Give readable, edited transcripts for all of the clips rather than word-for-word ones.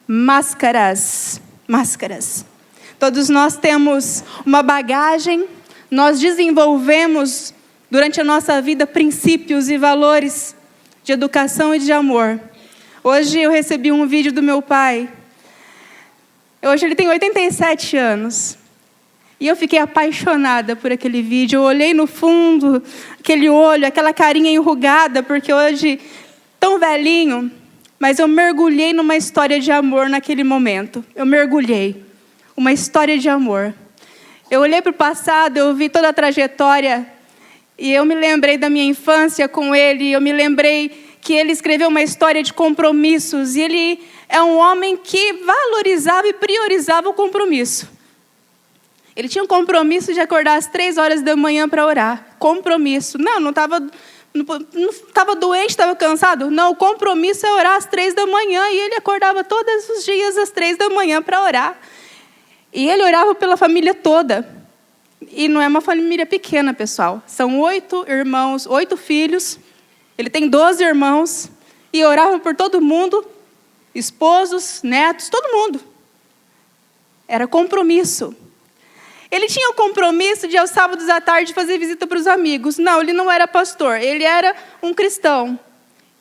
Máscaras. Máscaras. Todos nós temos uma bagagem, nós desenvolvemos durante a nossa vida princípios e valores de educação e de amor. Hoje eu recebi um vídeo do meu pai. Hoje ele tem 87 anos. E eu fiquei apaixonada por aquele vídeo. Eu olhei no fundo, aquele olho, aquela carinha enrugada, porque hoje, tão velhinho, mas eu mergulhei numa história de amor naquele momento. Eu mergulhei. Uma história de amor. Eu olhei para o passado, eu vi toda a trajetória, e eu me lembrei da minha infância com ele, eu me lembrei que ele escreveu uma história de compromissos, e ele é um homem que valorizava e priorizava o compromisso. Ele tinha um compromisso de acordar às 3 horas da manhã para orar. Compromisso. Não estava doente, estava cansado. Não, o compromisso é orar às 3 da manhã. E ele acordava todos os dias às 3 da manhã para orar. E ele orava pela família toda. E não é uma família pequena, pessoal. São 8 irmãos, 8 filhos. Ele tem 12 irmãos. E orava por todo mundo. Esposos, netos, todo mundo. Era compromisso. Ele tinha o compromisso de, aos sábados à tarde, fazer visita para os amigos. Não, ele não era pastor, ele era um cristão.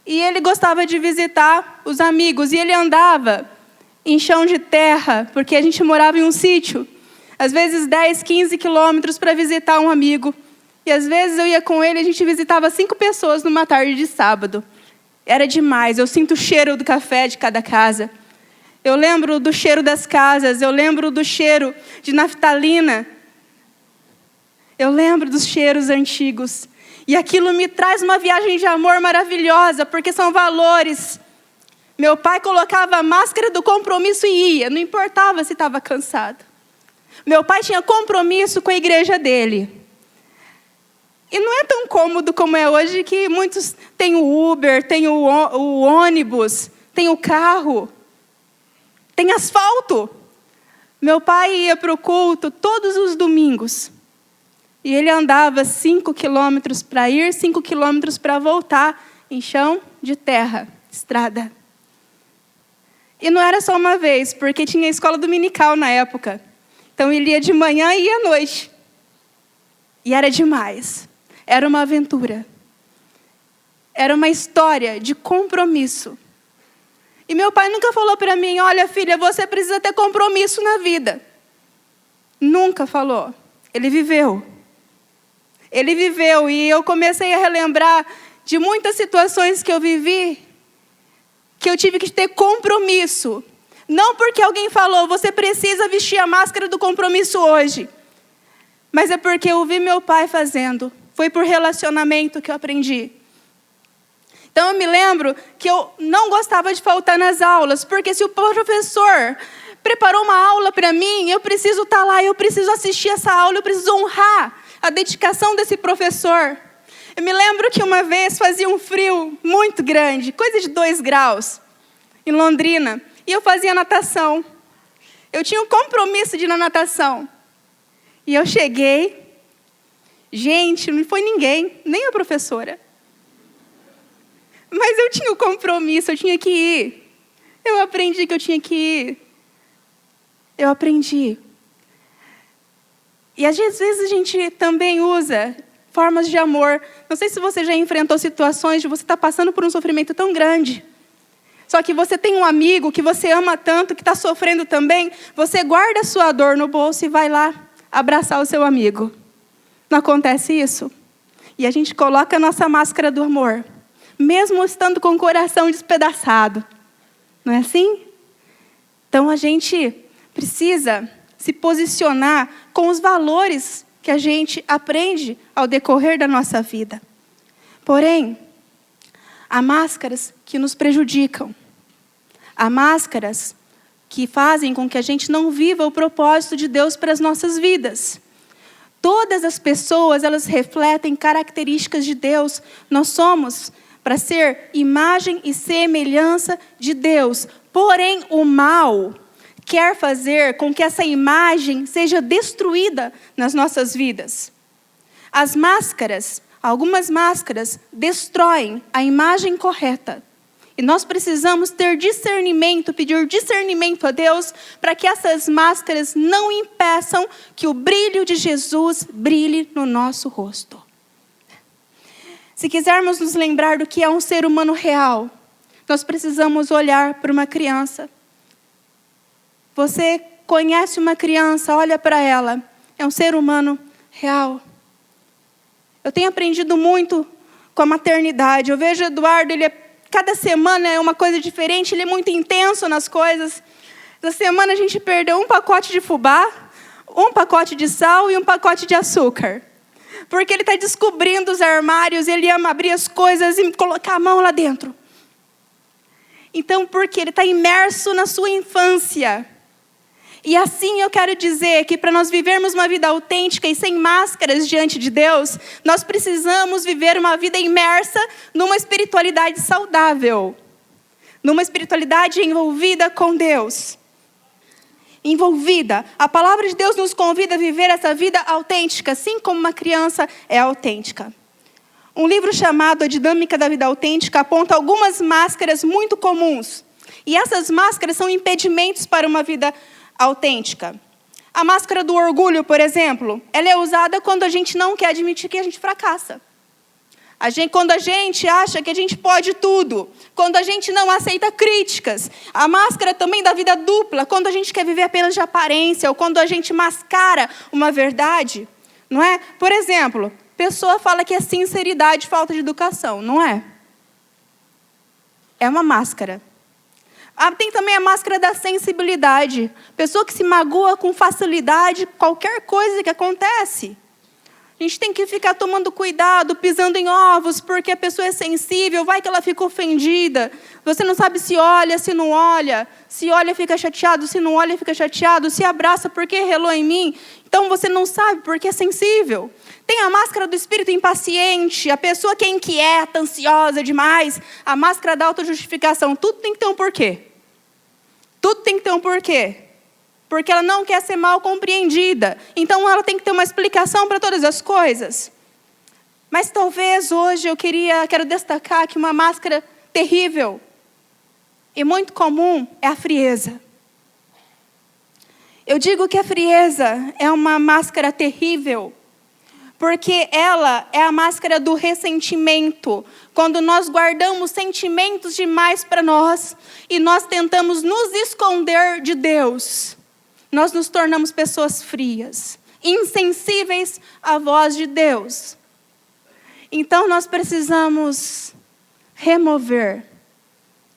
E ele gostava de visitar os amigos. E ele andava em chão de terra, porque a gente morava em um sítio. Às vezes 10, 15 quilômetros para visitar um amigo. E às vezes eu ia com ele e a gente visitava 5 pessoas numa tarde de sábado. Era demais, eu sinto o cheiro do café de cada casa. Eu lembro do cheiro das casas, eu lembro do cheiro de naftalina. Eu lembro dos cheiros antigos. E aquilo me traz uma viagem de amor maravilhosa, porque são valores. Meu pai colocava a máscara do compromisso e ia, não importava se estava cansado. Meu pai tinha compromisso com a igreja dele. E não é tão cômodo como é hoje, que muitos têm o Uber, têm o ônibus, têm o carro. Tem asfalto. Meu pai ia para o culto todos os domingos. E ele andava 5 quilômetros para ir, 5 quilômetros para voltar, em chão de terra, estrada. E não era só uma vez, porque tinha escola dominical na época. Então ele ia de manhã e ia à noite. E era demais. Era uma aventura. Era uma história de compromisso. E meu pai nunca falou para mim, olha filha, você precisa ter compromisso na vida. Nunca falou. Ele viveu. Ele viveu e eu comecei a relembrar de muitas situações que eu vivi, que eu tive que ter compromisso. Não porque alguém falou, você precisa vestir a máscara do compromisso hoje. Mas é porque eu vi meu pai fazendo. Foi por relacionamento que eu aprendi. Então eu me lembro que eu não gostava de faltar nas aulas, porque se o professor preparou uma aula para mim, eu preciso estar lá, eu preciso assistir essa aula, eu preciso honrar a dedicação desse professor. Eu me lembro que uma vez fazia um frio muito grande, coisa de 2 graus, em Londrina, e eu fazia natação. Eu tinha um compromisso de ir na natação. E eu cheguei, gente, não foi ninguém, nem a professora. Mas eu tinha o compromisso, eu tinha que ir. Eu aprendi que eu tinha que ir. Eu aprendi. E às vezes a gente também usa formas de amor. Não sei se você já enfrentou situações de você estar passando por um sofrimento tão grande. Só que você tem um amigo que você ama tanto, que está sofrendo também. Você guarda a sua dor no bolso e vai lá abraçar o seu amigo. Não acontece isso? E a gente coloca a nossa máscara do amor. Mesmo estando com o coração despedaçado. Não é assim? Então a gente precisa se posicionar com os valores que a gente aprende ao decorrer da nossa vida. Porém, há máscaras que nos prejudicam. Há máscaras que fazem com que a gente não viva o propósito de Deus para as nossas vidas. Todas as pessoas, elas refletem características de Deus. Nós somos para ser imagem e semelhança de Deus. Porém, o mal quer fazer com que essa imagem seja destruída nas nossas vidas. As máscaras, algumas máscaras, destroem a imagem correta E nós precisamos ter discernimento, pedir discernimento a Deus, para que essas máscaras não impeçam que o brilho de Jesus brilhe no nosso rosto. Se quisermos nos lembrar do que é um ser humano real, nós precisamos olhar para uma criança. Você conhece uma criança, olha para ela, é um ser humano real. Eu tenho aprendido muito com a maternidade. Eu vejo o Eduardo, cada semana é uma coisa diferente, ele é muito intenso nas coisas. Essa semana a gente perdeu um pacote de fubá, um pacote de sal e um pacote de açúcar. Porque ele está descobrindo os armários, ele ama abrir as coisas e colocar a mão lá dentro. Então, porque ele está imerso na sua infância. E assim eu quero dizer que para nós vivermos uma vida autêntica e sem máscaras diante de Deus, nós precisamos viver uma vida imersa numa espiritualidade saudável. Numa espiritualidade envolvida com Deus. Envolvida. A palavra de Deus nos convida a viver essa vida autêntica, assim como uma criança é autêntica. Um livro chamado A Dinâmica da Vida Autêntica aponta algumas máscaras muito comuns. E essas máscaras são impedimentos para uma vida autêntica. A máscara do orgulho, por exemplo, ela é usada quando a gente não quer admitir que a gente fracassa. Quando a gente acha que a gente pode tudo. Quando a gente não aceita críticas. A máscara também da vida dupla, quando a gente quer viver apenas de aparência, ou quando a gente mascara uma verdade. Não é? Por exemplo, pessoa fala que é sinceridade, falta de educação. Não é? É uma máscara. Tem também a máscara da sensibilidade. Pessoa que se magoa com facilidade, qualquer coisa que acontece. A gente tem que ficar tomando cuidado, pisando em ovos, porque a pessoa é sensível, vai que ela fica ofendida. Você não sabe se olha, se não olha. Se olha, fica chateado, se não olha, fica chateado. Se abraça, porque relou em mim. Então você não sabe, porque é sensível. Tem a máscara do espírito impaciente, a pessoa que é inquieta, ansiosa demais. A máscara da autojustificação. Tudo tem que ter um porquê. Tudo tem que ter um porquê. Porque ela não quer ser mal compreendida. Então ela tem que ter uma explicação para todas as coisas. Mas talvez hoje eu quero destacar que uma máscara terrível e muito comum é a frieza. Eu digo que a frieza é uma máscara terrível, porque ela é a máscara do ressentimento. Quando nós guardamos sentimentos demais para nós e nós tentamos nos esconder de Deus, nós nos tornamos pessoas frias, insensíveis à voz de Deus. Então nós precisamos remover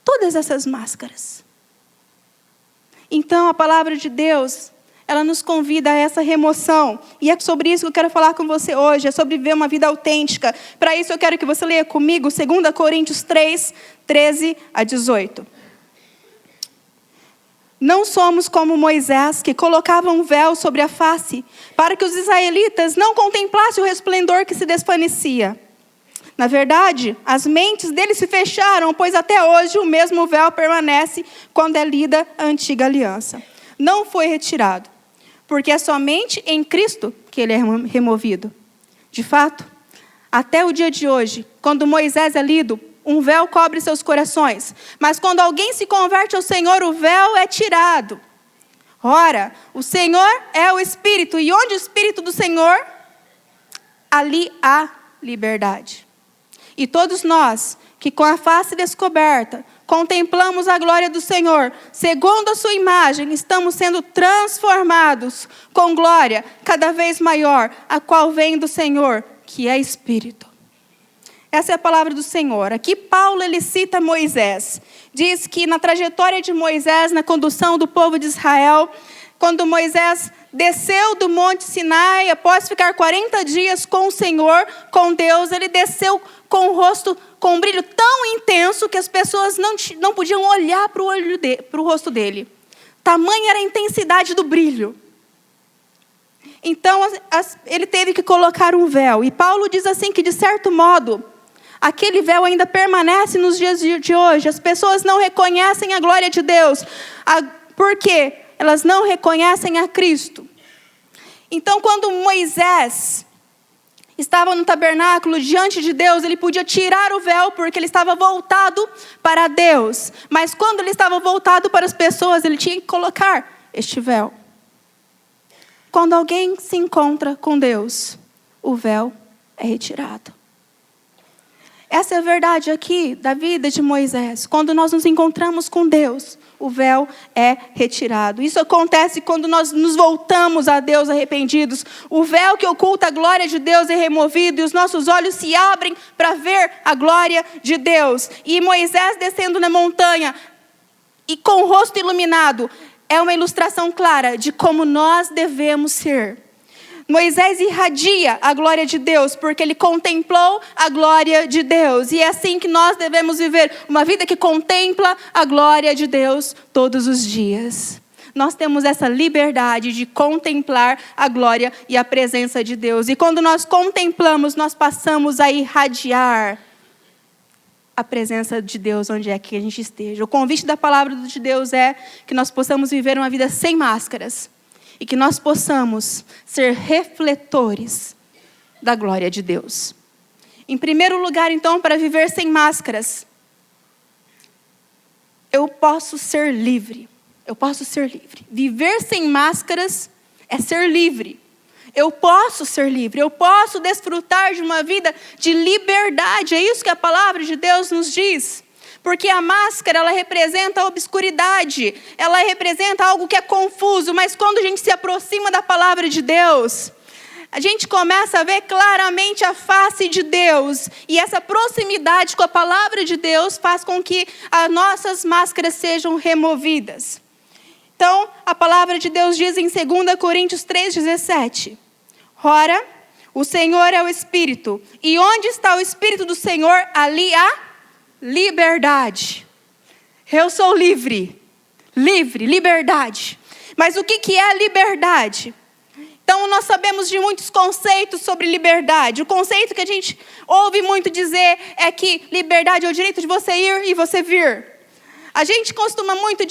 todas essas máscaras. Então a palavra de Deus, ela nos convida a essa remoção. E é sobre isso que eu quero falar com você hoje, é sobre viver uma vida autêntica. Para isso eu quero que você leia comigo 2 Coríntios 3, 13 a 18. Não somos como Moisés, que colocava um véu sobre a face, para que os israelitas não contemplassem o resplendor que se desvanecia. Na verdade, as mentes deles se fecharam, pois até hoje o mesmo véu permanece quando é lida a antiga aliança. Não foi retirado, porque é somente em Cristo que ele é removido. De fato, até o dia de hoje, quando Moisés é lido, um véu cobre seus corações. Mas quando alguém se converte ao Senhor, o véu é tirado. Ora, o Senhor é o Espírito. E onde o Espírito do Senhor, ali há liberdade. E todos nós, que com a face descoberta, contemplamos a glória do Senhor, segundo a sua imagem, estamos sendo transformados com glória cada vez maior, a qual vem do Senhor, que é Espírito. Essa é a palavra do Senhor. Aqui Paulo ele cita Moisés. Diz que na trajetória de Moisés, na condução do povo de Israel, quando Moisés desceu do Monte Sinai, após ficar 40 dias com o Senhor, com Deus, ele desceu com o rosto, com um brilho tão intenso que as pessoas não podiam olhar para o rosto dele. Tamanha era a intensidade do brilho. Então, ele teve que colocar um véu. E Paulo diz assim que, de certo modo, aquele véu ainda permanece nos dias de hoje. As pessoas não reconhecem a glória de Deus. Por quê? Elas não reconhecem a Cristo. Então, quando Moisés estava no tabernáculo diante de Deus, ele podia tirar o véu porque ele estava voltado para Deus. Mas quando ele estava voltado para as pessoas, ele tinha que colocar este véu. Quando alguém se encontra com Deus, o véu é retirado. Essa é a verdade aqui da vida de Moisés. Quando nós nos encontramos com Deus, o véu é retirado. Isso acontece quando nós nos voltamos a Deus arrependidos. O véu que oculta a glória de Deus é removido e os nossos olhos se abrem para ver a glória de Deus. E Moisés descendo na montanha e com o rosto iluminado é uma ilustração clara de como nós devemos ser. Moisés irradia a glória de Deus, porque ele contemplou a glória de Deus. E é assim que nós devemos viver, uma vida que contempla a glória de Deus todos os dias. Nós temos essa liberdade de contemplar a glória e a presença de Deus. E quando nós contemplamos, nós passamos a irradiar a presença de Deus onde é que a gente esteja. O convite da palavra de Deus é que nós possamos viver uma vida sem máscaras. E que nós possamos ser refletores da glória de Deus. Em primeiro lugar, então, para viver sem máscaras, eu posso ser livre. Eu posso ser livre. Viver sem máscaras é ser livre. Eu posso ser livre. Eu posso desfrutar de uma vida de liberdade. É isso que a palavra de Deus nos diz. Porque a máscara, ela representa a obscuridade, ela representa algo que é confuso, mas quando a gente se aproxima da palavra de Deus, a gente começa a ver claramente a face de Deus. E essa proximidade com a palavra de Deus faz com que as nossas máscaras sejam removidas. Então, a palavra de Deus diz em 2 Coríntios 3,17: Ora, o Senhor é o Espírito, e onde está o Espírito do Senhor, ali há liberdade. Eu sou livre. Livre, liberdade. Mas o que é liberdade? Então nós sabemos de muitos conceitos sobre liberdade. O conceito que a gente ouve muito dizer é que liberdade é o direito de você ir e você vir. A gente costuma muito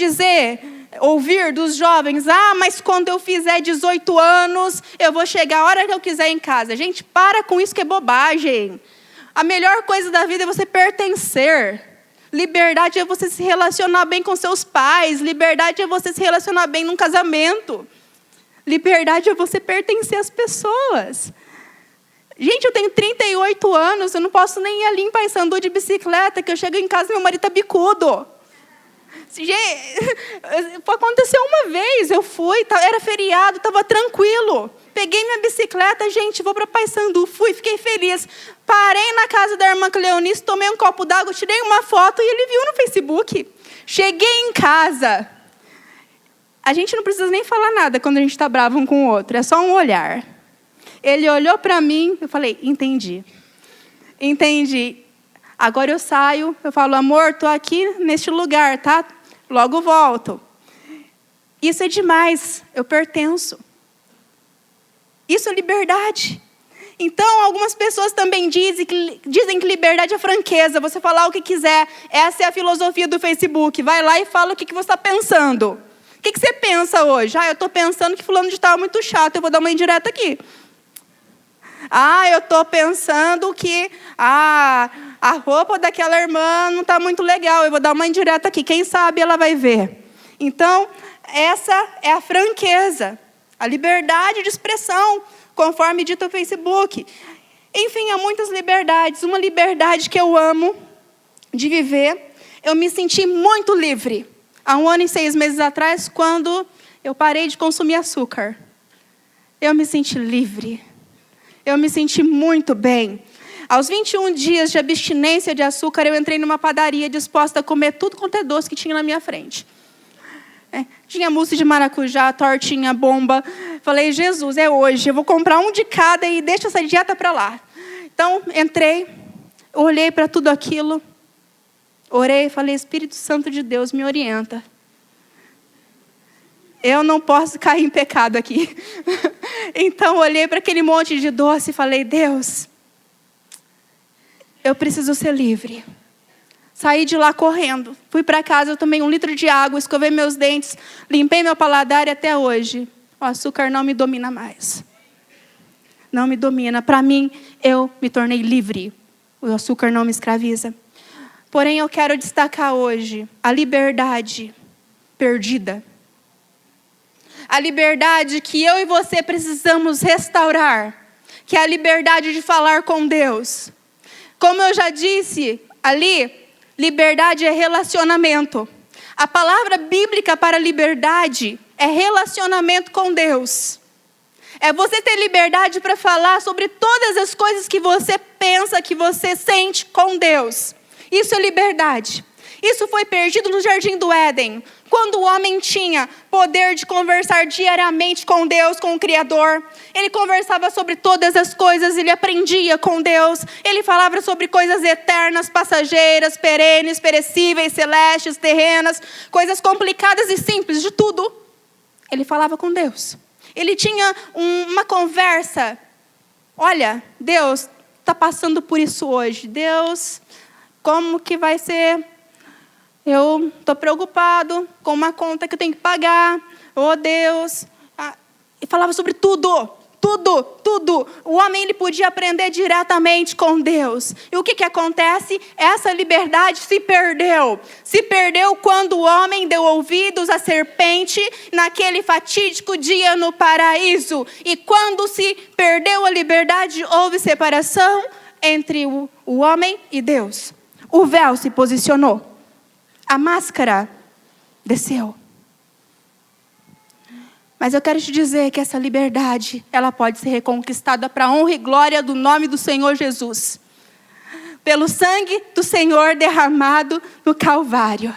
ouvir dos jovens: mas quando eu fizer 18 anos, eu vou chegar a hora que eu quiser em casa. Gente, para com isso, que é bobagem. A melhor coisa da vida é você pertencer. Liberdade é você se relacionar bem com seus pais. Liberdade é você se relacionar bem num casamento. Liberdade é você pertencer às pessoas. Gente, eu tenho 38 anos, eu não posso nem ir ali em Paissandu de bicicleta, que eu chego em casa e meu marido está bicudo. Gente, aconteceu uma vez, eu fui, era feriado, estava tranquilo. Peguei minha bicicleta, gente, vou para Paissandu, fui, fiquei feliz. Parei na casa da irmã Cleonice, tomei um copo d'água, tirei uma foto e ele viu no Facebook. Cheguei em casa. A gente não precisa nem falar nada quando a gente está bravo um com o outro, é só um olhar. Ele olhou para mim, eu falei: entendi. Agora eu saio, eu falo: amor, estou aqui neste lugar, tá? Logo volto. Isso é demais, eu pertenço. Isso é liberdade. Então, algumas pessoas também dizem que liberdade é franqueza, você falar o que quiser. Essa é a filosofia do Facebook. Vai lá e fala o que você está pensando. O que você pensa hoje? Eu estou pensando que fulano de tal é muito chato, eu vou dar uma indireta aqui. Eu estou pensando que a roupa daquela irmã não está muito legal, eu vou dar uma indireta aqui. Quem sabe ela vai ver. Então, essa é a franqueza. A liberdade de expressão, conforme dito no Facebook. Enfim, há muitas liberdades. Uma liberdade que eu amo de viver. Eu me senti muito livre há 1 ano e 6 meses atrás, quando eu parei de consumir açúcar. Eu me senti livre. Eu me senti muito bem. Aos 21 dias de abstinência de açúcar, eu entrei numa padaria disposta a comer tudo quanto é doce que tinha na minha frente. Tinha mousse de maracujá, tortinha, bomba. Falei: Jesus, é hoje, eu vou comprar um de cada e deixa essa dieta para lá. Então, entrei, olhei para tudo aquilo, orei e falei: Espírito Santo de Deus, me orienta. Eu não posso cair em pecado aqui. Então, olhei para aquele monte de doce e falei: Deus, eu preciso ser livre. Saí de lá correndo. Fui para casa, eu tomei 1 litro de água, escovei meus dentes, limpei meu paladar e até hoje o açúcar não me domina mais. não me domina. Para mim, eu me tornei livre. O açúcar não me escraviza. Porém, eu quero destacar hoje a liberdade perdida. A liberdade que eu e você precisamos restaurar, que é a liberdade de falar com Deus. Como eu já disse ali, liberdade é relacionamento. A palavra bíblica para liberdade é relacionamento com Deus. É você ter liberdade para falar sobre todas as coisas que você pensa, que você sente com Deus. Isso é liberdade. Isso foi perdido no Jardim do Éden, quando o homem tinha poder de conversar diariamente com Deus, com o Criador. Ele conversava sobre todas as coisas, ele aprendia com Deus. Ele falava sobre coisas eternas, passageiras, perenes, perecíveis, celestes, terrenas, coisas complicadas e simples, de tudo. Ele falava com Deus. Ele tinha uma conversa. Olha, Deus está passando por isso hoje. Deus, como que vai ser? Eu estou preocupado com uma conta que eu tenho que pagar. Oh, Deus. E falava sobre tudo. Tudo. O homem ele podia aprender diretamente com Deus. E o que acontece? Essa liberdade se perdeu. Se perdeu quando o homem deu ouvidos à serpente naquele fatídico dia no paraíso. E quando se perdeu a liberdade, houve separação entre o homem e Deus. O véu se posicionou. A máscara desceu. Mas eu quero te dizer que essa liberdade, ela pode ser reconquistada para a honra e glória do nome do Senhor Jesus. Pelo sangue do Senhor derramado no Calvário.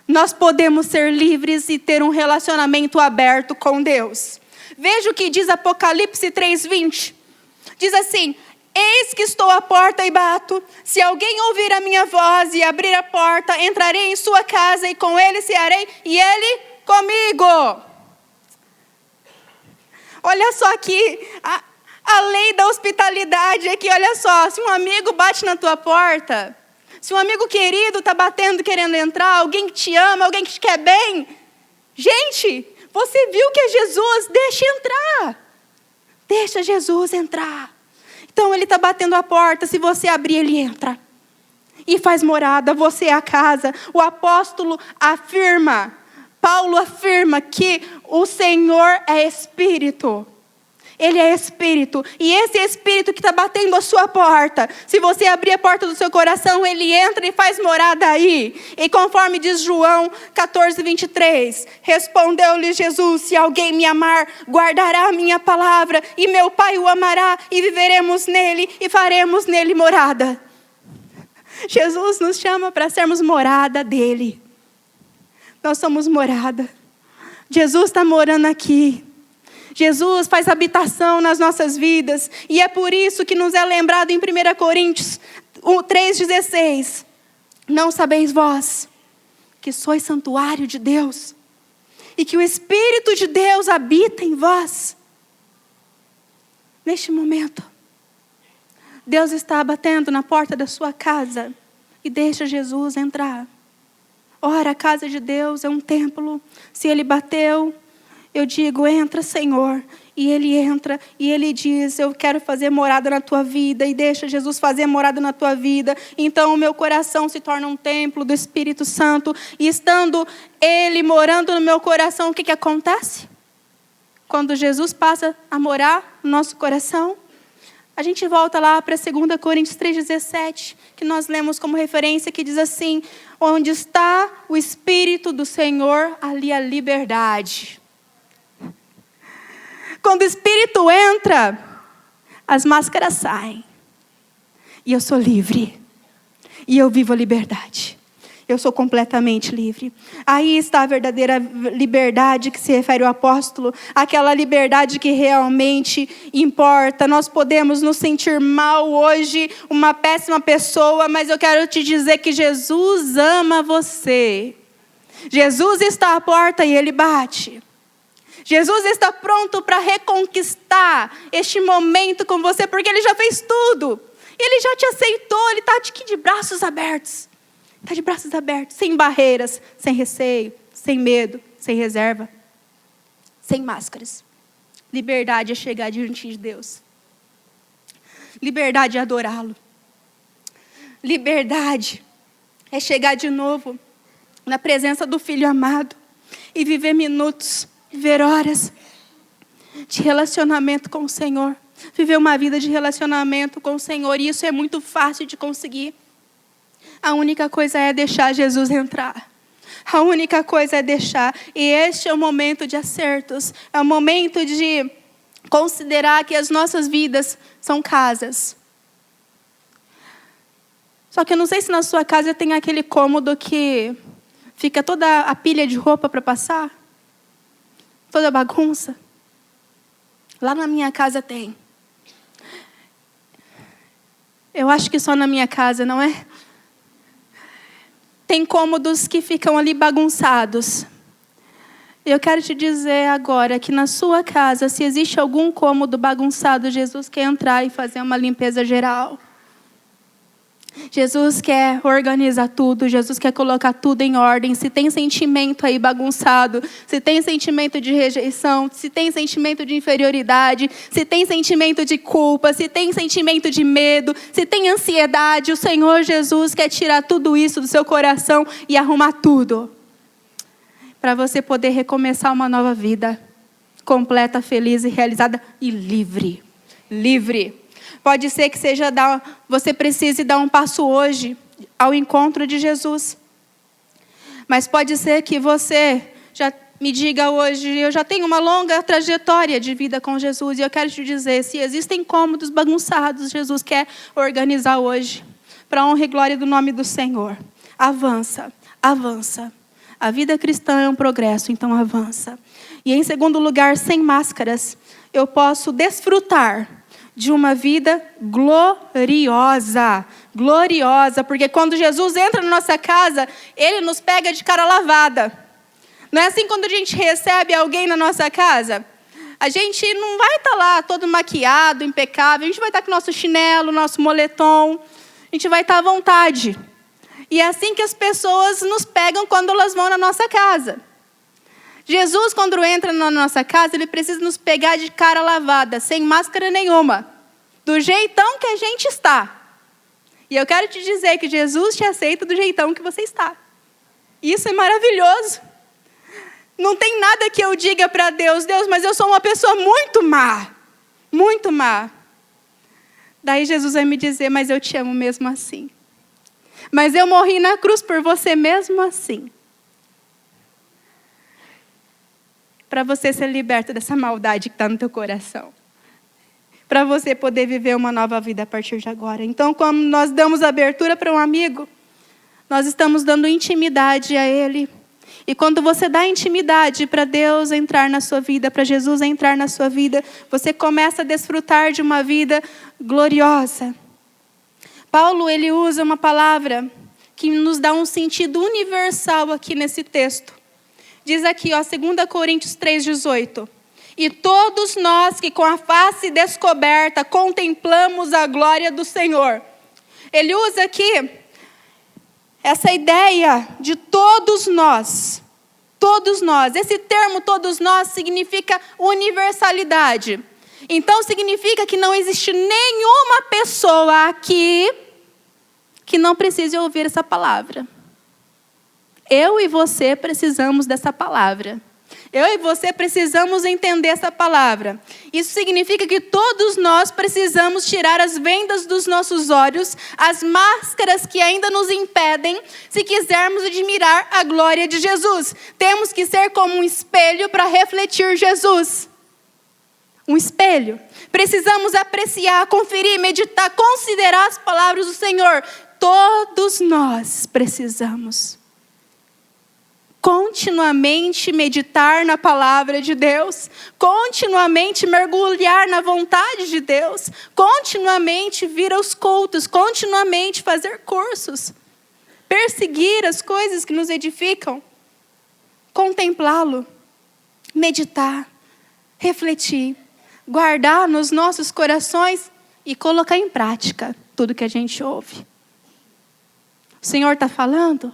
Nós podemos ser livres e ter um relacionamento aberto com Deus. Veja o que diz Apocalipse 3:20. Diz assim: eis que estou à porta e bato. Se alguém ouvir a minha voz e abrir a porta, entrarei em sua casa e com ele cearei e ele comigo. Olha só aqui, a lei da hospitalidade é que, olha só, se um amigo bate na tua porta, se um amigo querido está batendo querendo entrar, alguém que te ama, alguém que te quer bem, gente, você viu que é Jesus, deixa entrar. Deixa Jesus entrar. Então ele está batendo a porta, se você abrir, ele entra. E faz morada, você é a casa. O apóstolo afirma, Paulo afirma que o Senhor é Espírito. Ele é Espírito. E esse Espírito que está batendo a sua porta, se você abrir a porta do seu coração, ele entra e faz morada aí. E conforme diz João 14:23, respondeu-lhe Jesus: se alguém me amar, guardará a minha palavra, e meu Pai o amará, e viveremos nele, e faremos nele morada. Jesus nos chama para sermos morada dele. Nós somos morada. Jesus está morando aqui. Jesus faz habitação nas nossas vidas. E é por isso que nos é lembrado em 1 Coríntios 3,16. Não sabeis vós que sois santuário de Deus e que o Espírito de Deus habita em vós. Neste momento, Deus está batendo na porta da sua casa e deixa Jesus entrar. Ora, a casa de Deus é um templo. Se ele bateu, eu digo: entra, Senhor. E ele entra e ele diz: eu quero fazer morada na tua vida. E deixa Jesus fazer morada na tua vida. Então o meu coração se torna um templo do Espírito Santo. E estando ele morando no meu coração, o que acontece? Quando Jesus passa a morar no nosso coração, a gente volta lá para 2 Coríntios 3,17, que nós lemos como referência, que diz assim: onde está o Espírito do Senhor, ali a liberdade. Quando o Espírito entra, as máscaras saem. E eu sou livre. E eu vivo a liberdade. Eu sou completamente livre. Aí está a verdadeira liberdade que se refere ao apóstolo. Aquela liberdade que realmente importa. Nós podemos nos sentir mal hoje, uma péssima pessoa, mas eu quero te dizer que Jesus ama você. Jesus está à porta e ele bate. Jesus está pronto para reconquistar este momento com você, porque ele já fez tudo. Ele já te aceitou, ele está aqui de braços abertos. Está de braços abertos, sem barreiras, sem receio, sem medo, sem reserva, sem máscaras. Liberdade é chegar diante de Deus. Liberdade é adorá-lo. Liberdade é chegar de novo na presença do Filho amado e viver minutos, viver horas de relacionamento com o Senhor. Viver uma vida de relacionamento com o Senhor. E isso é muito fácil de conseguir. A única coisa é deixar Jesus entrar. A única coisa é deixar. E este é o momento de acertos. É o momento de considerar que as nossas vidas são casas. Só que eu não sei se na sua casa tem aquele cômodo que fica toda a pilha de roupa para passar. Toda bagunça. Lá na minha casa tem. Eu acho que só na minha casa, não é? Tem cômodos que ficam ali bagunçados. Eu quero te dizer agora que na sua casa, se existe algum cômodo bagunçado, Jesus quer entrar e fazer uma limpeza geral. Jesus quer organizar tudo, Jesus quer colocar tudo em ordem. Se tem sentimento aí bagunçado, se tem sentimento de rejeição, se tem sentimento de inferioridade, se tem sentimento de culpa, se tem sentimento de medo, se tem ansiedade, o Senhor Jesus quer tirar tudo isso do seu coração e arrumar tudo. Para você poder recomeçar uma nova vida, completa, feliz e realizada e livre. Livre. Pode ser que você precise dar um passo hoje ao encontro de Jesus. Mas pode ser que você já me diga hoje, eu já tenho uma longa trajetória de vida com Jesus. E eu quero te dizer, se existem cômodos bagunçados, Jesus quer organizar hoje. Para a honra e glória do nome do Senhor. Avança, avança. A vida cristã é um progresso, então avança. E em segundo lugar, sem máscaras, eu posso desfrutar de uma vida gloriosa. Gloriosa, porque quando Jesus entra na nossa casa, Ele nos pega de cara lavada. Não é assim quando a gente recebe alguém na nossa casa? A gente não vai estar lá todo maquiado, impecável. A gente vai estar com o nosso chinelo, nosso moletom. A gente vai estar à vontade. E é assim que as pessoas nos pegam quando elas vão na nossa casa. Jesus, quando entra na nossa casa, Ele precisa nos pegar de cara lavada, sem máscara nenhuma. Do jeitão que a gente está. E eu quero te dizer que Jesus te aceita do jeitão que você está. Isso é maravilhoso. Não tem nada que eu diga para Deus, mas eu sou uma pessoa muito má. Muito má. Daí Jesus vai me dizer, mas eu te amo mesmo assim. Mas eu morri na cruz por você mesmo assim. Para você ser liberto dessa maldade que está no teu coração. Para você poder viver uma nova vida a partir de agora. Então, quando nós damos abertura para um amigo, nós estamos dando intimidade a ele. E quando você dá intimidade para Deus entrar na sua vida, para Jesus entrar na sua vida, você começa a desfrutar de uma vida gloriosa. Paulo, ele usa uma palavra que nos dá um sentido universal aqui nesse texto. Diz aqui, 2 Coríntios 3,18. E todos nós que com a face descoberta contemplamos a glória do Senhor. Ele usa aqui essa ideia de todos nós. Todos nós. Esse termo todos nós significa universalidade. Então significa que não existe nenhuma pessoa aqui que não precise ouvir essa palavra. Eu e você precisamos dessa palavra. Eu e você precisamos entender essa palavra. Isso significa que todos nós precisamos tirar as vendas dos nossos olhos, as máscaras que ainda nos impedem, se quisermos admirar a glória de Jesus. Temos que ser como um espelho para refletir Jesus. Um espelho. Precisamos apreciar, conferir, meditar, considerar as palavras do Senhor. Todos nós precisamos continuamente meditar na palavra de Deus, continuamente mergulhar na vontade de Deus, continuamente vir aos cultos, continuamente fazer cursos, perseguir as coisas que nos edificam, contemplá-lo, meditar, refletir, guardar nos nossos corações e colocar em prática tudo que a gente ouve. O Senhor está falando?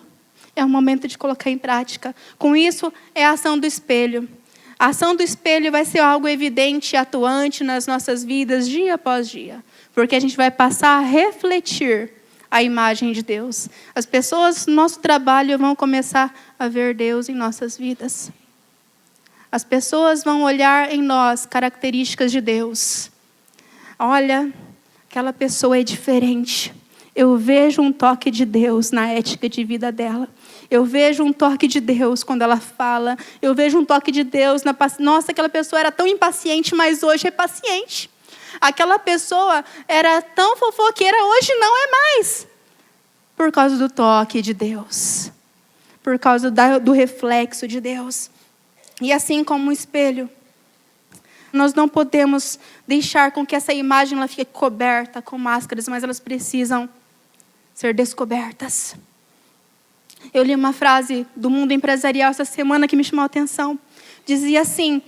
É o momento de colocar em prática. Com isso, é a ação do espelho. A ação do espelho vai ser algo evidente e atuante nas nossas vidas dia após dia. Porque a gente vai passar a refletir a imagem de Deus. As pessoas no nosso trabalho vão começar a ver Deus em nossas vidas. As pessoas vão olhar em nós características de Deus. Olha, aquela pessoa é diferente. Eu vejo um toque de Deus na ética de vida dela. Eu vejo um toque de Deus quando ela fala. Eu vejo um toque de Deus na paciência. Nossa, aquela pessoa era tão impaciente, mas hoje é paciente. Aquela pessoa era tão fofoqueira, hoje não é mais. Por causa do toque de Deus. Por causa do reflexo de Deus. E assim como um espelho, nós não podemos deixar com que essa imagem ela fique coberta com máscaras, mas elas precisam ser descobertas. Eu li uma frase do mundo empresarial essa semana que me chamou a atenção. Dizia assim,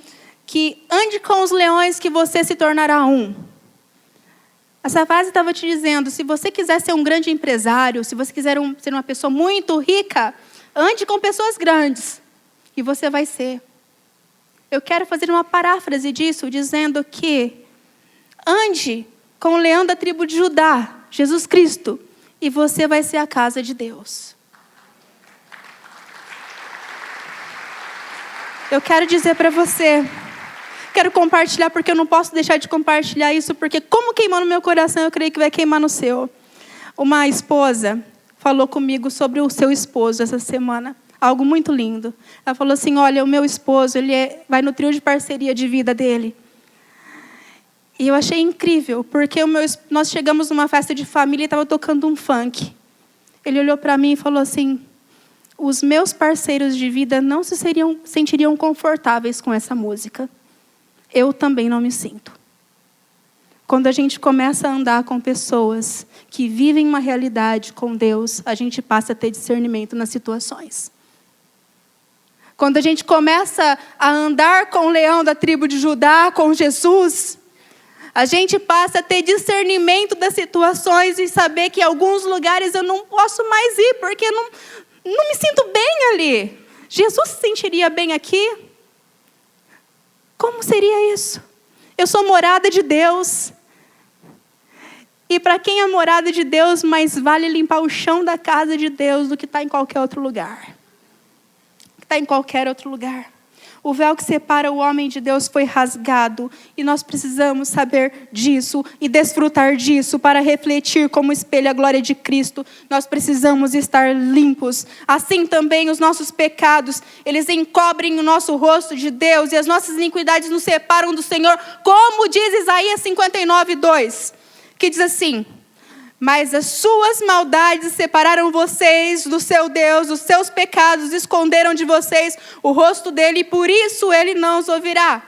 que ande com os leões que você se tornará um. Essa frase estava te dizendo, se você quiser ser um grande empresário, se você quiser ser uma pessoa muito rica, ande com pessoas grandes, e você vai ser. Eu quero fazer uma paráfrase disso, dizendo que ande com o leão da tribo de Judá, Jesus Cristo, e você vai ser a casa de Deus. Eu quero dizer para você, quero compartilhar, porque eu não posso deixar de compartilhar isso, porque como queimou no meu coração, eu creio que vai queimar no seu. Uma esposa falou comigo sobre o seu esposo essa semana. Algo muito lindo. Ela falou assim, olha, o meu esposo, vai no trio de parceria de vida dele. E eu achei incrível, porque nós chegamos numa festa de família e estava tocando um funk. Ele olhou para mim e falou assim, os meus parceiros de vida não se sentiriam confortáveis com essa música. Eu também não me sinto. Quando a gente começa a andar com pessoas que vivem uma realidade com Deus, a gente passa a ter discernimento nas situações. Quando a gente começa a andar com o leão da tribo de Judá, com Jesus, a gente passa a ter discernimento das situações e saber que em alguns lugares eu não posso mais ir, porque eu não me sinto bem ali. Jesus se sentiria bem aqui? Como seria isso? Eu sou morada de Deus. E para quem é morada de Deus, mais vale limpar o chão da casa de Deus do que estar em qualquer outro lugar. Está em qualquer outro lugar. O véu que separa o homem de Deus foi rasgado. E nós precisamos saber disso e desfrutar disso para refletir como espelho a glória de Cristo. Nós precisamos estar limpos. Assim também os nossos pecados, eles encobrem o nosso rosto de Deus e as nossas iniquidades nos separam do Senhor, como diz Isaías 59:2, que diz assim, mas as suas maldades separaram vocês do seu Deus, os seus pecados esconderam de vocês o rosto dele, e por isso ele não os ouvirá.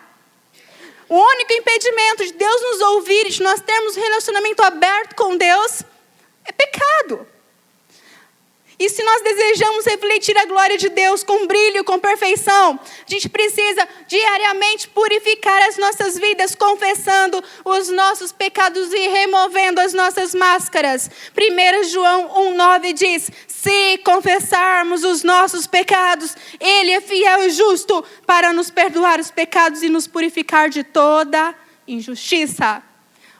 O único impedimento de Deus nos ouvir e de nós termos um relacionamento aberto com Deus é pecado. E se nós desejamos refletir a glória de Deus com brilho, com perfeição, a gente precisa diariamente purificar as nossas vidas, confessando os nossos pecados e removendo as nossas máscaras. 1 João 1,9 diz, se confessarmos os nossos pecados, Ele é fiel e justo para nos perdoar os pecados e nos purificar de toda injustiça.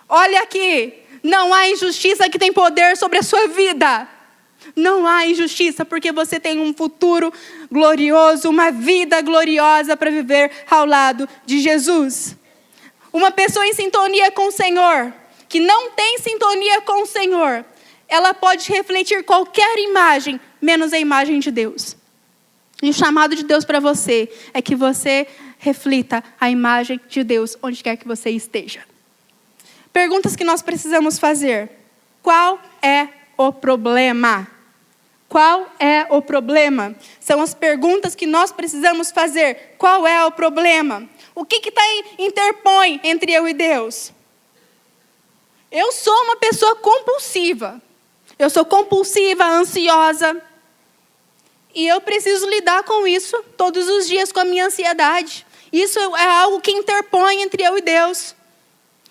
Olha aqui, não há injustiça que tem poder sobre a sua vida. Não há injustiça, porque você tem um futuro glorioso, uma vida gloriosa para viver ao lado de Jesus. Uma pessoa em sintonia com o Senhor, que não tem sintonia com o Senhor, ela pode refletir qualquer imagem, menos a imagem de Deus. E o chamado de Deus para você é que você reflita a imagem de Deus onde quer que você esteja. Perguntas que nós precisamos fazer. Qual é o problema? Qual é o problema? São as perguntas que nós precisamos fazer. Qual é o problema? O que interpõe entre eu e Deus? Eu sou uma pessoa compulsiva. Eu sou compulsiva, ansiosa. E eu preciso lidar com isso todos os dias, com a minha ansiedade. Isso é algo que interpõe entre eu e Deus.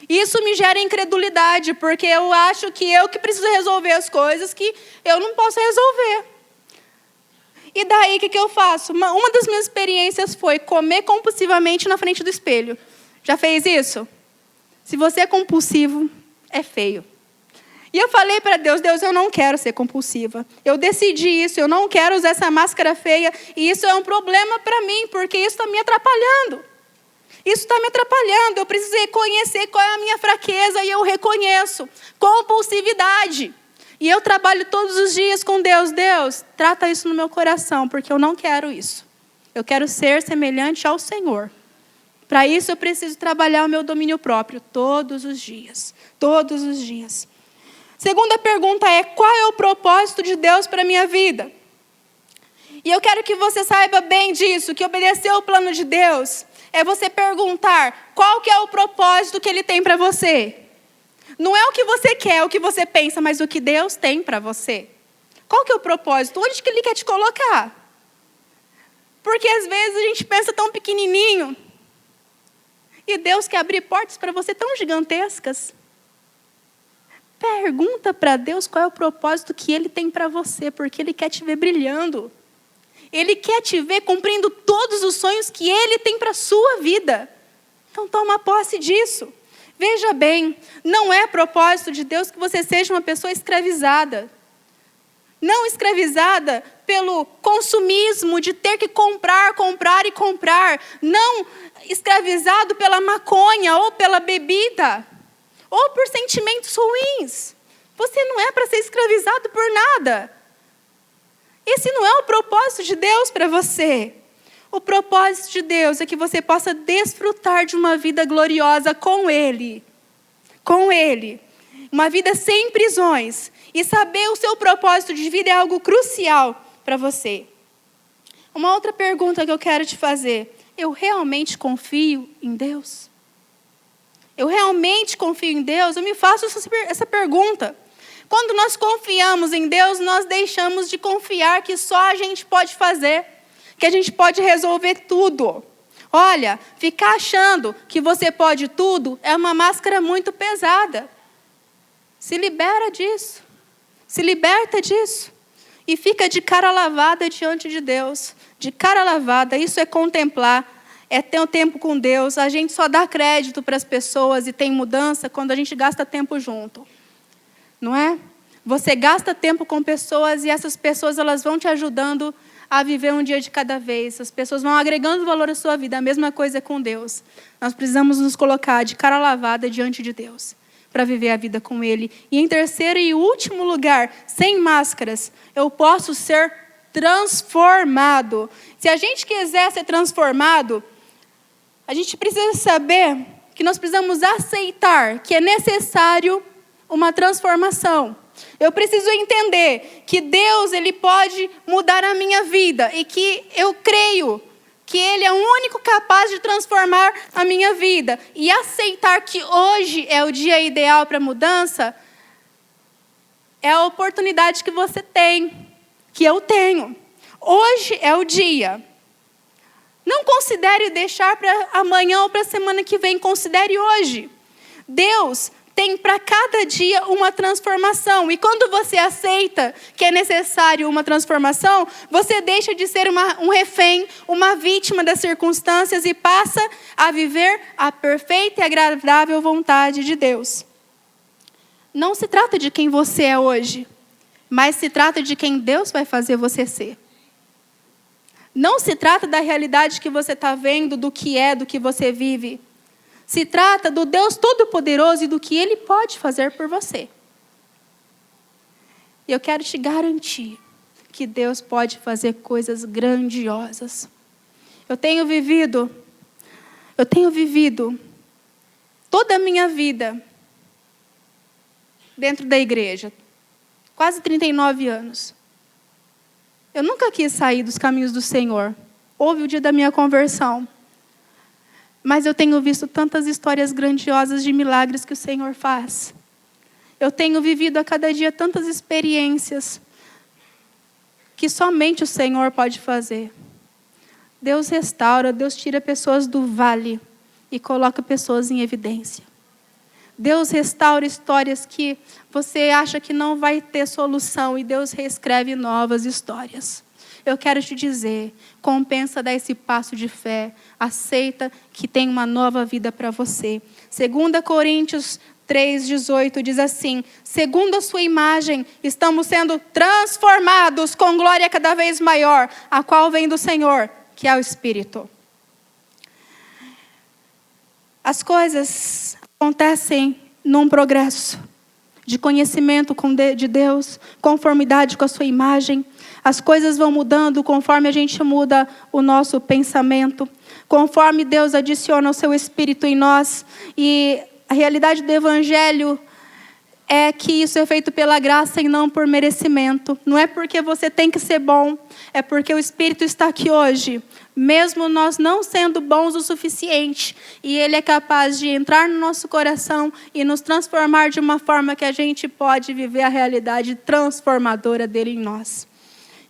Isso me gera incredulidade, porque eu acho que eu que preciso resolver as coisas que eu não posso resolver. E daí, o que eu faço? Uma das minhas experiências foi comer compulsivamente na frente do espelho. Já fez isso? Se você é compulsivo, é feio. E eu falei para Deus, Deus, eu não quero ser compulsiva. Eu decidi isso, eu não quero usar essa máscara feia. E isso é um problema para mim, porque isso está me atrapalhando. Isso está me atrapalhando. Eu preciso reconhecer qual é a minha fraqueza e eu reconheço. Compulsividade. E eu trabalho todos os dias com Deus. Deus, trata isso no meu coração, porque eu não quero isso. Eu quero ser semelhante ao Senhor. Para isso eu preciso trabalhar o meu domínio próprio todos os dias. Todos os dias. Segunda pergunta é, qual é o propósito de Deus para a minha vida? E eu quero que você saiba bem disso, que obedecer ao plano de Deus é você perguntar qual que é o propósito que Ele tem para você. Não é o que você quer, o que você pensa, mas o que Deus tem para você. Qual que é o propósito? Onde que Ele quer te colocar? Porque às vezes a gente pensa tão pequenininho e Deus quer abrir portas para você tão gigantescas. Pergunta para Deus qual é o propósito que Ele tem para você, porque Ele quer te ver brilhando. Ele quer te ver cumprindo todos os sonhos que Ele tem para a sua vida. Então toma posse disso. Veja bem, não é propósito de Deus que você seja uma pessoa escravizada. Não escravizada pelo consumismo de ter que comprar e comprar. Não escravizado pela maconha ou pela bebida. Ou por sentimentos ruins. Você não é para ser escravizado por nada. Esse não é o propósito de Deus para você. O propósito de Deus é que você possa desfrutar de uma vida gloriosa com Ele. Com Ele. Uma vida sem prisões. E saber o seu propósito de vida é algo crucial para você. Uma outra pergunta que eu quero te fazer. Eu realmente confio em Deus? Eu realmente confio em Deus? Eu me faço essa pergunta. Quando nós confiamos em Deus, nós deixamos de confiar que só a gente pode fazer, que a gente pode resolver tudo. Olha, ficar achando que você pode tudo é uma máscara muito pesada. Se libera disso. Se liberta disso. E fica de cara lavada diante de Deus. De cara lavada, isso é contemplar. É ter um tempo com Deus. A gente só dá crédito para as pessoas e tem mudança quando a gente gasta tempo junto. Não é? Você gasta tempo com pessoas e essas pessoas elas vão te ajudando a viver um dia de cada vez. As pessoas vão agregando valor à sua vida. A mesma coisa é com Deus. Nós precisamos nos colocar de cara lavada diante de Deus para viver a vida com Ele. E em terceiro e último lugar, sem máscaras, eu posso ser transformado. Se a gente quiser ser transformado, a gente precisa saber que nós precisamos aceitar que é necessário uma transformação. Eu preciso entender que Deus ele pode mudar a minha vida e que eu creio que Ele é o único capaz de transformar a minha vida. E aceitar que hoje é o dia ideal para a mudança é a oportunidade que você tem, que eu tenho. Hoje é o dia. Não considere deixar para amanhã ou para a semana que vem, considere hoje. Deus tem para cada dia uma transformação. E quando você aceita que é necessário uma transformação, você deixa de ser um refém, uma vítima das circunstâncias e passa a viver a perfeita e agradável vontade de Deus. Não se trata de quem você é hoje, mas se trata de quem Deus vai fazer você ser. Não se trata da realidade que você está vendo, do que você vive. Se trata do Deus Todo-Poderoso e do que Ele pode fazer por você. E eu quero te garantir que Deus pode fazer coisas grandiosas. Eu tenho vivido toda a minha vida dentro da igreja. Quase 39 anos. Eu nunca quis sair dos caminhos do Senhor. Houve o dia da minha conversão. Mas eu tenho visto tantas histórias grandiosas de milagres que o Senhor faz. Eu tenho vivido a cada dia tantas experiências que somente o Senhor pode fazer. Deus restaura, Deus tira pessoas do vale e coloca pessoas em evidência. Deus restaura histórias que você acha que não vai ter solução e Deus reescreve novas histórias. eu quero te dizer, compensa dar esse passo de fé. Aceita que tem uma nova vida para você. 2 Coríntios 3,18 diz assim: segundo a sua imagem, estamos sendo transformados com glória cada vez maior, a qual vem do Senhor, que é o Espírito. As coisas acontecem num progresso de conhecimento de Deus, conformidade com a sua imagem. As coisas vão mudando conforme a gente muda o nosso pensamento, conforme Deus adiciona o seu Espírito em nós. E a realidade do Evangelho é que isso é feito pela graça e não por merecimento. Não é porque você tem que ser bom, é porque o Espírito está aqui hoje, mesmo nós não sendo bons o suficiente, e Ele é capaz de entrar no nosso coração e nos transformar de uma forma que a gente pode viver a realidade transformadora dele em nós.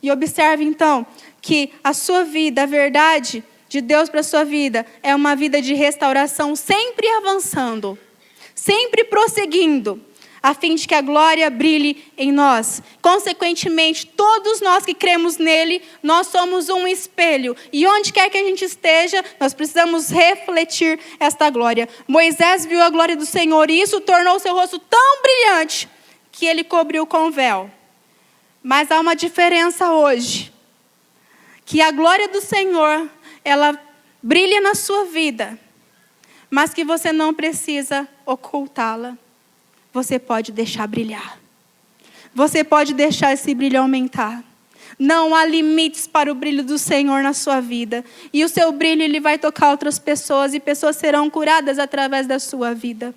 E observe então que a sua vida, a verdade de Deus para a sua vida, é uma vida de restauração, sempre avançando, sempre prosseguindo, a fim de que a glória brilhe em nós. Consequentemente, todos nós que cremos nele, nós somos um espelho. E onde quer que a gente esteja, nós precisamos refletir esta glória. Moisés viu a glória do Senhor e isso tornou seu rosto tão brilhante que ele cobriu com véu. Mas há uma diferença hoje, que a glória do Senhor, ela brilha na sua vida, mas que você não precisa ocultá-la. Você pode deixar brilhar. Você pode deixar esse brilho aumentar. Não há limites para o brilho do Senhor na sua vida. E o seu brilho, ele vai tocar outras pessoas, e pessoas serão curadas através da sua vida.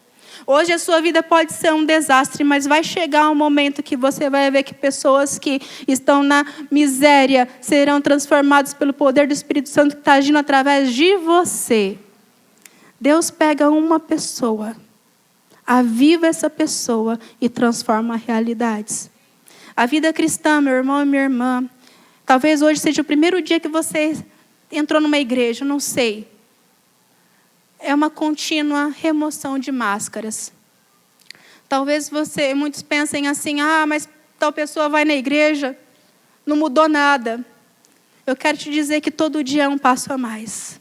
Hoje a sua vida pode ser um desastre, mas vai chegar um momento que você vai ver que pessoas que estão na miséria serão transformadas pelo poder do Espírito Santo que está agindo através de você. Deus pega uma pessoa, aviva essa pessoa e transforma realidades. A vida cristã, meu irmão e minha irmã, talvez hoje seja o primeiro dia que você entrou numa igreja, não sei. É uma contínua remoção de máscaras. Talvez muitos pensem assim, mas tal pessoa vai na igreja, não mudou nada. Eu quero te dizer que todo dia é um passo a mais.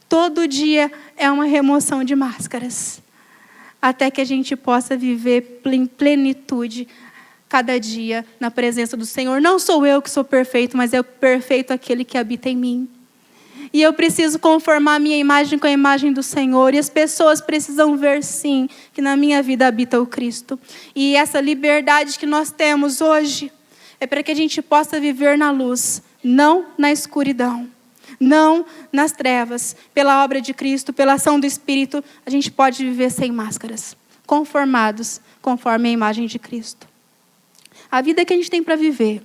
Todo dia é uma remoção de máscaras. Até que a gente possa viver em plenitude cada dia na presença do Senhor. Não sou eu que sou perfeito, mas é o perfeito aquele que habita em mim. E eu preciso conformar a minha imagem com a imagem do Senhor. E as pessoas precisam ver, sim, que na minha vida habita o Cristo. E essa liberdade que nós temos hoje é para que a gente possa viver na luz, não na escuridão, não nas trevas. Pela obra de Cristo, pela ação do Espírito, a gente pode viver sem máscaras, conformados conforme a imagem de Cristo. A vida que a gente tem para viver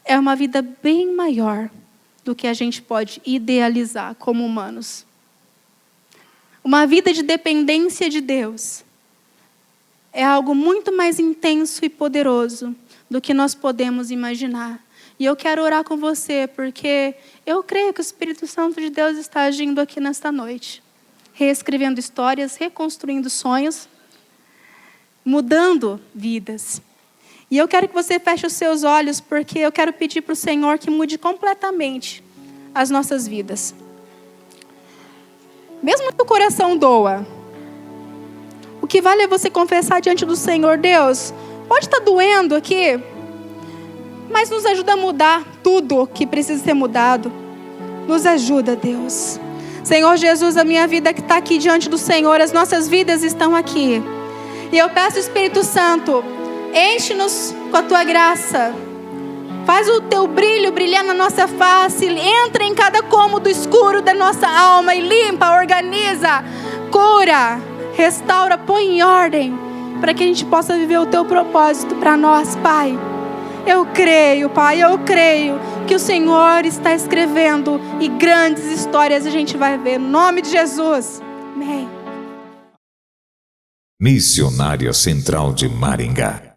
é uma vida bem maior do que a gente pode idealizar como humanos. Uma vida de dependência de Deus é algo muito mais intenso e poderoso do que nós podemos imaginar. E eu quero orar com você, porque eu creio que o Espírito Santo de Deus está agindo aqui nesta noite, reescrevendo histórias, reconstruindo sonhos, mudando vidas. E eu quero que você feche os seus olhos, porque eu quero pedir para o Senhor que mude completamente as nossas vidas. Mesmo que o coração doa, o que vale é você confessar diante do Senhor: Deus, pode estar doendo aqui, mas nos ajuda a mudar tudo que precisa ser mudado. Nos ajuda, Deus. Senhor Jesus, a minha vida que está aqui diante do Senhor, as nossas vidas estão aqui. E eu peço, Espírito Santo, enche-nos com a tua graça. Faz o teu brilho brilhar na nossa face. Entra em cada cômodo escuro da nossa alma e limpa, organiza, cura, restaura, põe em ordem, para que a gente possa viver o teu propósito para nós, Pai. Eu creio, Pai, eu creio que o Senhor está escrevendo e grandes histórias a gente vai ver. No nome de Jesus. Amém. Missionária Central de Maringá.